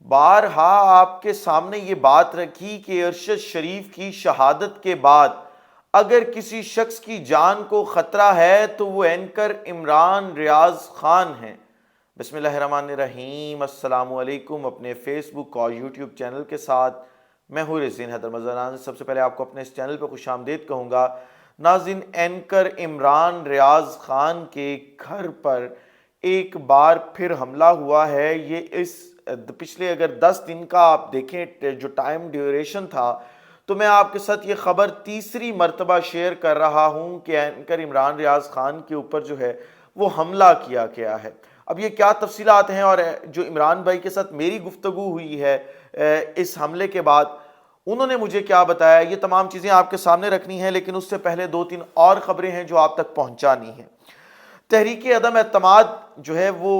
بارہا آپ کے سامنے یہ بات رکھی کہ ارشد شریف کی شہادت کے بعد اگر کسی شخص کی جان کو خطرہ ہے تو وہ اینکر عمران ریاض خان ہیں۔ بسم اللہ الرحمن الرحیم، السلام علیکم۔ اپنے فیس بک اور یوٹیوب چینل کے ساتھ میں ہوں رزین حیدر مزاران۔ سب سے پہلے آپ کو اپنے اس چینل پہ خوش آمدید کہوں گا۔ ناظرین، اینکر عمران ریاض خان کے گھر پر ایک بار پھر حملہ ہوا ہے۔ یہ اس پچھلے اگر 10 دن کا آپ دیکھیں جو ٹائم ڈیوریشن تھا، تو میں آپ کے ساتھ یہ خبر تیسری مرتبہ شیئر کر رہا ہوں کہ اینکر عمران ریاض خان کے اوپر جو ہے وہ حملہ کیا گیا ہے۔ اب یہ کیا تفصیلات ہیں اور جو عمران بھائی کے ساتھ میری گفتگو ہوئی ہے اس حملے کے بعد، انہوں نے مجھے کیا بتایا، یہ تمام چیزیں آپ کے سامنے رکھنی ہیں، لیکن اس سے پہلے 2-3 اور خبریں ہیں جو آپ تک پہنچانی ہیں۔ تحریک عدم اعتماد جو ہے وہ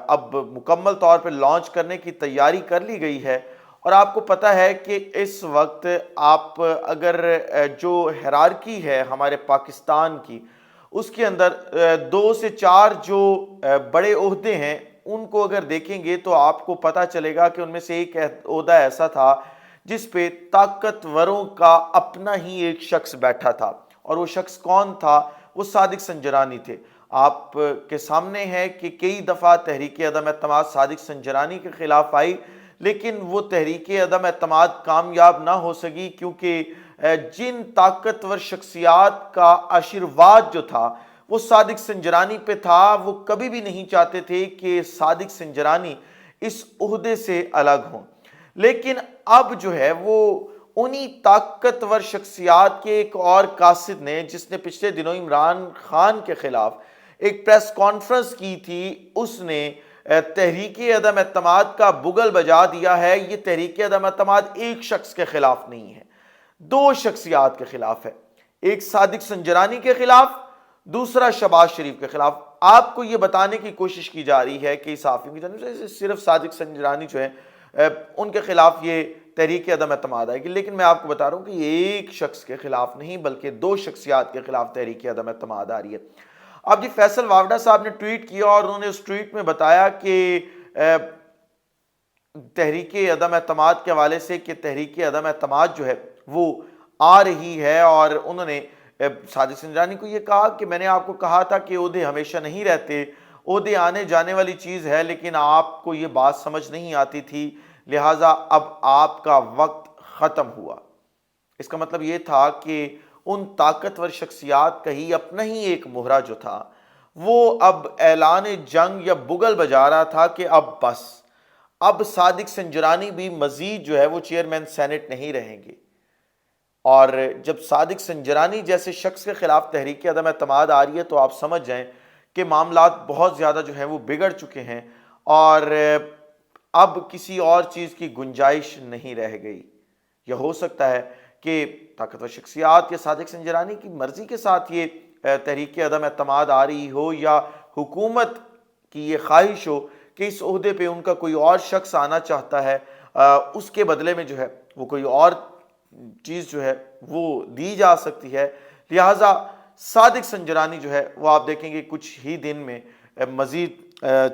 اب مکمل طور پر لانچ کرنے کی تیاری کر لی گئی ہے، اور آپ کو پتہ ہے کہ اس وقت آپ اگر جو ہیرارکی ہے ہمارے پاکستان کی، اس کے اندر 2 سے 4 جو بڑے عہدے ہیں ان کو اگر دیکھیں گے تو آپ کو پتہ چلے گا کہ ان میں سے ایک عہدہ ایسا تھا جس پہ طاقتوروں کا اپنا ہی ایک شخص بیٹھا تھا، اور وہ شخص کون تھا؟ وہ صادق سنجرانی تھے۔ آپ کے سامنے ہے کہ کئی دفعہ تحریک عدم اعتماد صادق سنجرانی کے خلاف آئی، لیکن وہ تحریک عدم اعتماد کامیاب نہ ہو سکی، کیونکہ جن طاقتور شخصیات کا آشرواد جو تھا وہ صادق سنجرانی پہ تھا، وہ کبھی بھی نہیں چاہتے تھے کہ صادق سنجرانی اس عہدے سے الگ ہوں۔ لیکن اب جو ہے وہ انہی طاقتور شخصیات کے ایک اور قاصد نے، جس نے پچھلے دنوں عمران خان کے خلاف ایک پریس کانفرنس کی تھی، اس نے تحریک عدم اعتماد کا بگل بجا دیا ہے۔ یہ تحریک عدم اعتماد ایک شخص کے خلاف نہیں ہے، 2 شخصیات کے خلاف ہے، ایک صادق سنجرانی کے خلاف، دوسرا شہباز شریف کے خلاف۔ آپ کو یہ بتانے کی کوشش کی جا رہی ہے کہ صحافیوں کی جانب سے صرف صادق سنجرانی جو ہے ان کے خلاف یہ تحریک عدم اعتماد آئے گی، لیکن میں آپ کو بتا رہا ہوں کہ یہ ایک شخص کے خلاف نہیں بلکہ 2 شخصیات کے خلاف تحریک عدم اعتماد آ رہی ہے۔ اب جی فیصل واوڈا صاحب نے ٹویٹ کیا، اور انہوں نے اس ٹویٹ میں بتایا کہ تحریک عدم اعتماد کے حوالے سے کہ تحریک عدم اعتماد جو ہے وہ آ رہی ہے، اور انہوں نے صادق سنجرانی کو یہ کہا کہ میں نے آپ کو کہا تھا کہ عہدے ہمیشہ نہیں رہتے، عہدے آنے جانے والی چیز ہے، لیکن آپ کو یہ بات سمجھ نہیں آتی تھی، لہٰذا اب آپ کا وقت ختم ہوا۔ اس کا مطلب یہ تھا کہ ان طاقتور شخصیات کا ہی اپنا ہی ایک مہرہ جو تھا وہ اب اعلان جنگ یا بگل بجا رہا تھا کہ اب بس، اب صادق سنجرانی بھی مزید جو ہے وہ چیئرمین سینٹ نہیں رہیں گے۔ اور جب صادق سنجرانی جیسے شخص کے خلاف تحریک عدم اعتماد آ رہی ہے تو آپ سمجھ جائیں کہ معاملات بہت زیادہ جو ہیں وہ بگڑ چکے ہیں، اور اب کسی اور چیز کی گنجائش نہیں رہ گئی۔ یہ ہو سکتا ہے کہ طاقتور شخصیات یا صادق سنجرانی کی مرضی کے ساتھ یہ تحریک عدم اعتماد آ رہی ہو، یا حکومت کی یہ خواہش ہو کہ اس عہدے پہ ان کا کوئی اور شخص آنا چاہتا ہے، اس کے بدلے میں جو ہے وہ کوئی اور چیز جو ہے وہ دی جا سکتی ہے۔ لہٰذا صادق سنجرانی جو ہے وہ آپ دیکھیں گے کچھ ہی دن میں مزید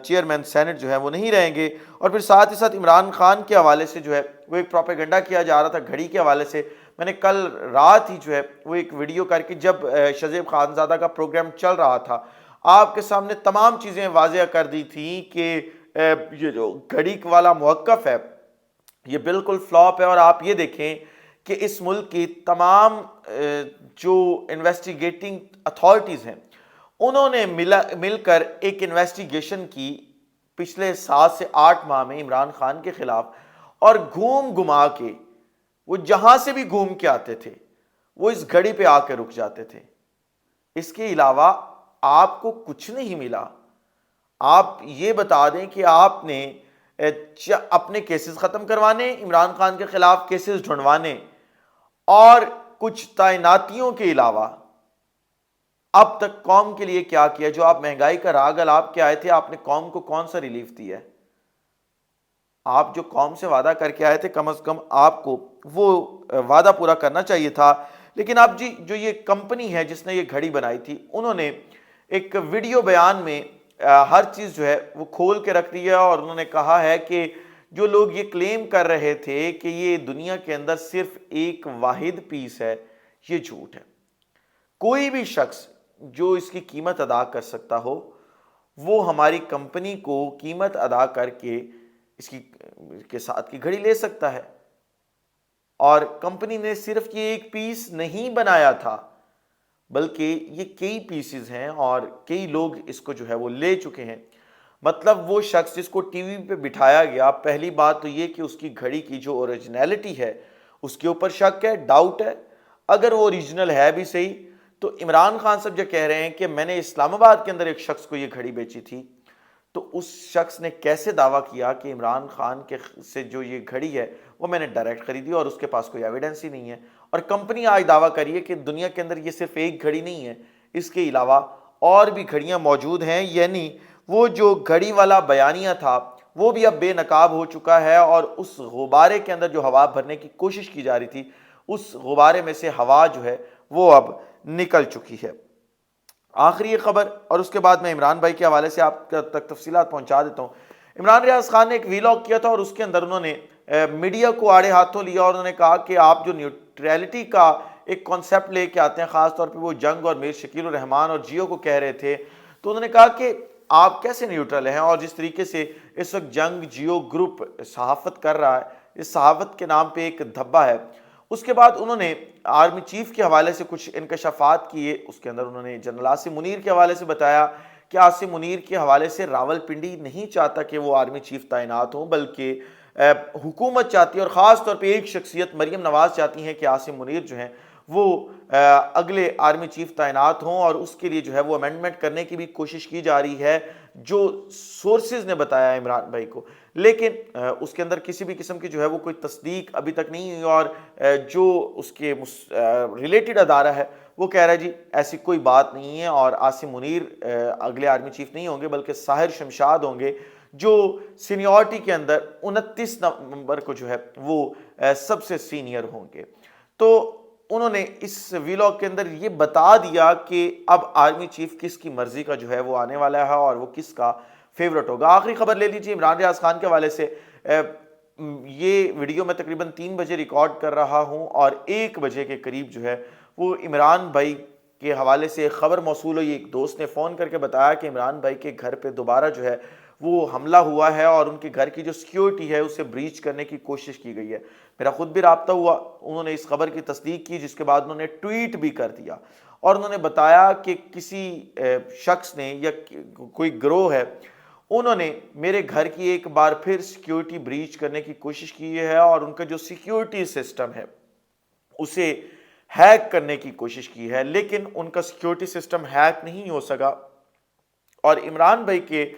چیئرمین سینٹ جو ہے وہ نہیں رہیں گے۔ اور پھر ساتھ ہی ساتھ عمران خان کے حوالے سے جو ہے وہ ایک پروپیگنڈا کیا جا رہا تھا گھڑی کے حوالے سے۔ میں نے کل رات ہی جو ہے وہ ایک ویڈیو کر کے، جب شزیب خانزادہ کا پروگرام چل رہا تھا، آپ کے سامنے تمام چیزیں واضح کر دی تھیں کہ یہ جو گھڑی والا موقف ہے یہ بالکل فلاپ ہے، اور آپ یہ دیکھیں کہ اس ملک کی تمام جو انویسٹیگیٹنگ اتھارٹیز ہیں انہوں نے مل کر ایک انویسٹیگیشن کی پچھلے 7 سے 8 ماہ میں عمران خان کے خلاف، اور گھوم گھما کے وہ جہاں سے بھی گھوم کے آتے تھے وہ اس گھڑی پہ آ کے رک جاتے تھے۔ اس کے علاوہ آپ کو کچھ نہیں ملا۔ آپ یہ بتا دیں کہ آپ نے اپنے کیسز ختم کروانے، عمران خان کے خلاف کیسز ڈھونڈوانے، اور کچھ تعیناتیوں کے علاوہ اب تک قوم کے لیے کیا کیا؟ جو آپ مہنگائی کا راگ الاپ کے آئے تھے، آپ نے قوم کو کون سا ریلیف دیا ہے؟ آپ جو قوم سے وعدہ کر کے آئے تھے کم از کم آپ کو وہ وعدہ پورا کرنا چاہیے تھا۔ لیکن اب جی جو یہ کمپنی ہے جس نے یہ گھڑی بنائی تھی، انہوں نے ایک ویڈیو بیان میں ہر چیز جو ہے وہ کھول کے رکھ دی ہے، اور انہوں نے کہا ہے کہ جو لوگ یہ کلیم کر رہے تھے کہ یہ دنیا کے اندر صرف ایک واحد پیس ہے، یہ جھوٹ ہے۔ کوئی بھی شخص جو اس کی قیمت ادا کر سکتا ہو وہ ہماری کمپنی کو قیمت ادا کر کے اس کے ساتھ کی گھڑی لے سکتا ہے، اور کمپنی نے صرف یہ ایک پیس نہیں بنایا تھا بلکہ یہ کئی پیسز ہیں اور کئی لوگ اس کو جو ہے وہ لے چکے ہیں۔ مطلب وہ شخص جس کو ٹی وی پہ بٹھایا گیا، پہلی بات تو یہ کہ اس کی گھڑی کی جو اوریجنلٹی ہے اس کے اوپر شک ہے، ڈاؤٹ ہے۔ اگر وہ اوریجنل ہے بھی صحیح تو عمران خان صاحب جو کہہ رہے ہیں کہ میں نے اسلام آباد کے اندر ایک شخص کو یہ گھڑی بیچی تھی، تو اس شخص نے کیسے دعویٰ کیا کہ عمران خان کے سے جو یہ گھڑی ہے وہ میں نے ڈائریکٹ خریدی اور اس کے پاس کوئی ایویڈنس ہی نہیں ہے؟ اور کمپنی آج دعویٰ کریے کہ دنیا کے اندر یہ صرف ایک گھڑی نہیں ہے، اس کے علاوہ اور بھی گھڑیاں موجود ہیں، یعنی وہ جو گھڑی والا بیانیہ تھا وہ بھی اب بے نقاب ہو چکا ہے، اور اس غبارے کے اندر جو ہوا بھرنے کی کوشش کی جا رہی تھی اس غبارے میں سے ہوا جو ہے وہ اب نکل چکی ہے۔ آخری ایک خبر اور اس کے بعد میں عمران بھائی کے حوالے سے آپ تک تفصیلات پہنچا دیتا ہوں۔ عمران ریاض خان نے ایک ویلاگ کیا تھا اور اس کے اندر انہوں نے میڈیا کو آڑے ہاتھوں لیا اور انہوں نے کہا کہ آپ جو نیوٹریلٹی کا ایک کانسیپٹ لے کے آتے ہیں، خاص طور پہ وہ جنگ اور میر شکیل الرحمان اور جیو کو کہہ رہے تھے، تو انہوں نے کہا کہ آپ کیسے نیوٹرل ہیں، اور جس طریقے سے اس وقت جنگ جیو گروپ صحافت کر رہا ہے، اس صحافت کے نام پہ ایک دھبا ہے۔ اس کے بعد انہوں نے آرمی چیف کے حوالے سے کچھ انکشافات کیے، اس کے اندر انہوں نے جنرل عاصم منیر کے حوالے سے بتایا کہ عاصم منیر کے حوالے سے راول پنڈی نہیں چاہتا کہ وہ آرمی چیف تعینات ہوں، بلکہ حکومت چاہتی ہے، اور خاص طور پہ ایک شخصیت مریم نواز چاہتی ہیں کہ عاصم منیر جو ہیں وہ اگلے آرمی چیف تعینات ہوں، اور اس کے لیے جو ہے وہ امینڈمنٹ کرنے کی بھی کوشش کی جا رہی ہے جو سورسز نے بتایا عمران بھائی کو، لیکن اس کے اندر کسی بھی قسم کی جو ہے وہ کوئی تصدیق ابھی تک نہیں ہوئی، اور جو اس کے ریلیٹڈ ادارہ ہے وہ کہہ رہا ہے جی ایسی کوئی بات نہیں ہے، اور عاصم منیر اگلے آرمی چیف نہیں ہوں گے بلکہ ساحر شمشاد ہوں گے، جو سینیورٹی کے اندر 29 نومبر کو جو ہے وہ سب سے سینئر ہوں گے۔ تو انہوں نے اس ویلاگ کے اندر یہ بتا دیا کہ اب آرمی چیف کس کی مرضی کا جو ہے وہ آنے والا ہے اور وہ کس کا فیورٹ ہوگا۔ آخری خبر لے لیجیے عمران ریاض خان کے حوالے سے۔ یہ ویڈیو میں تقریباً 3 بجے ریکارڈ کر رہا ہوں اور 1 بجے کے قریب جو ہے وہ عمران بھائی کے حوالے سے خبر موصول ہوئی۔ ایک دوست نے فون کر کے بتایا کہ عمران بھائی کے گھر پہ دوبارہ جو ہے وہ حملہ ہوا ہے اور ان کے گھر کی جو سیکیورٹی ہے اسے بریچ کرنے کی کوشش کی گئی ہے۔ میرا خود بھی رابطہ ہوا، انہوں نے اس خبر کی تصدیق کی، جس کے بعد انہوں نے ٹویٹ بھی کر دیا اور انہوں نے بتایا کہ کسی شخص نے یا کوئی گروہ ہے، انہوں نے میرے گھر کی ایک بار پھر سیکیورٹی بریچ کرنے کی کوشش کی ہے اور ان کا جو سیکیورٹی سسٹم ہے اسے ہیک کرنے کی کوشش کی ہے، لیکن ان کا سیکیورٹی سسٹم ہیک نہیں ہو سکا۔ اور عمران بھائی کے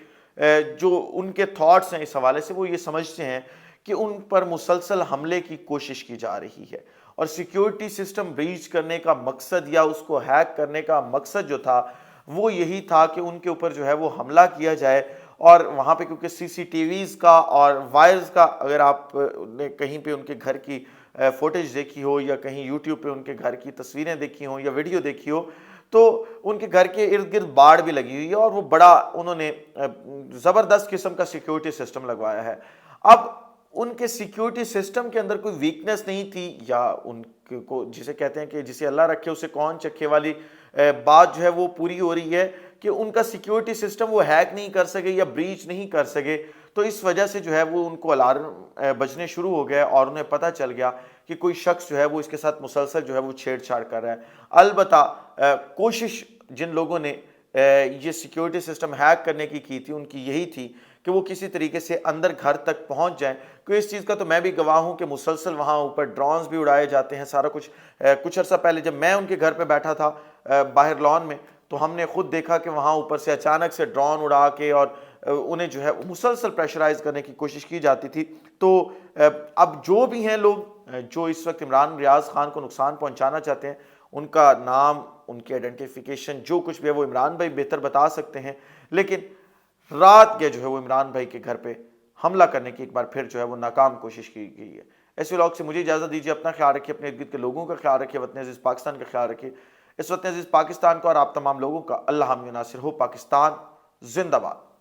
جو ان کے تھاٹس ہیں اس حوالے سے، وہ یہ سمجھتے ہیں کہ ان پر مسلسل حملے کی کوشش کی جا رہی ہے، اور سیکیورٹی سسٹم بریچ کرنے کا مقصد یا اس کو ہیک کرنے کا مقصد جو تھا وہ یہی تھا کہ ان کے اوپر جو ہے وہ حملہ کیا جائے، اور وہاں پہ کیونکہ سی سی ٹی ویز کا اور وائرز کا، اگر آپ نے کہیں پہ ان کے گھر کی فوٹیج دیکھی ہو یا کہیں یوٹیوب پہ ان کے گھر کی تصویریں دیکھی ہوں یا ویڈیو دیکھی ہو، تو ان کے گھر کے ارد گرد باڑ بھی لگی ہوئی ہے اور وہ بڑا انہوں نے زبردست قسم کا سیکیورٹی سسٹم لگوایا ہے۔ اب ان کے سیکیورٹی سسٹم کے اندر کوئی ویکنس نہیں تھی، یا ان کو جسے کہتے ہیں کہ جسے اللہ رکھے اسے کون چکھے والی بات جو ہے وہ پوری ہو رہی ہے کہ ان کا سیکیورٹی سسٹم وہ ہیک نہیں کر سکے یا بریچ نہیں کر سکے، تو اس وجہ سے جو ہے وہ ان کو الارم بجنے شروع ہو گئے اور انہیں پتہ چل گیا کہ کوئی شخص جو ہے وہ اس کے ساتھ مسلسل جو ہے وہ چھیڑ چھاڑ کر رہا ہے۔ البتہ کوشش جن لوگوں نے یہ سیکیورٹی سسٹم ہیک کرنے کی تھی ان کی یہی تھی کہ وہ کسی طریقے سے اندر گھر تک پہنچ جائیں، کہ اس چیز کا تو میں بھی گواہ ہوں کہ مسلسل وہاں اوپر ڈرونز بھی اڑائے جاتے ہیں، سارا کچھ۔ کچھ عرصہ پہلے جب میں ان کے گھر پہ بیٹھا تھا باہر لان میں، تو ہم نے خود دیکھا کہ وہاں اوپر سے اچانک سے ڈرون اڑا کے اور انہیں جو ہے مسلسل پریشرائز کرنے کی کوشش کی جاتی تھی۔ تو اب جو بھی ہیں لوگ جو اس وقت عمران ریاض خان کو نقصان پہنچانا چاہتے ہیں، ان کا نام، ان کی آئیڈینٹیفیکیشن، جو کچھ بھی ہے وہ عمران بھائی بہتر بتا سکتے ہیں، لیکن رات کے جو ہے وہ عمران بھائی کے گھر پہ حملہ کرنے کی ایک بار پھر جو ہے وہ ناکام کوشش کی گئی ہے۔ ایسے لوگ سے مجھے اجازت دیجیے، اپنا خیال رکھیے، اپنے ارد گرد کے لوگوں کا خیال رکھیے، وطن عزیز پاکستان کا خیال رکھیے۔ اس وطن عزیز پاکستان کو اور آپ تمام لوگوں کا اللہ حامی و ناصر ہو۔ پاکستان زندہ باد۔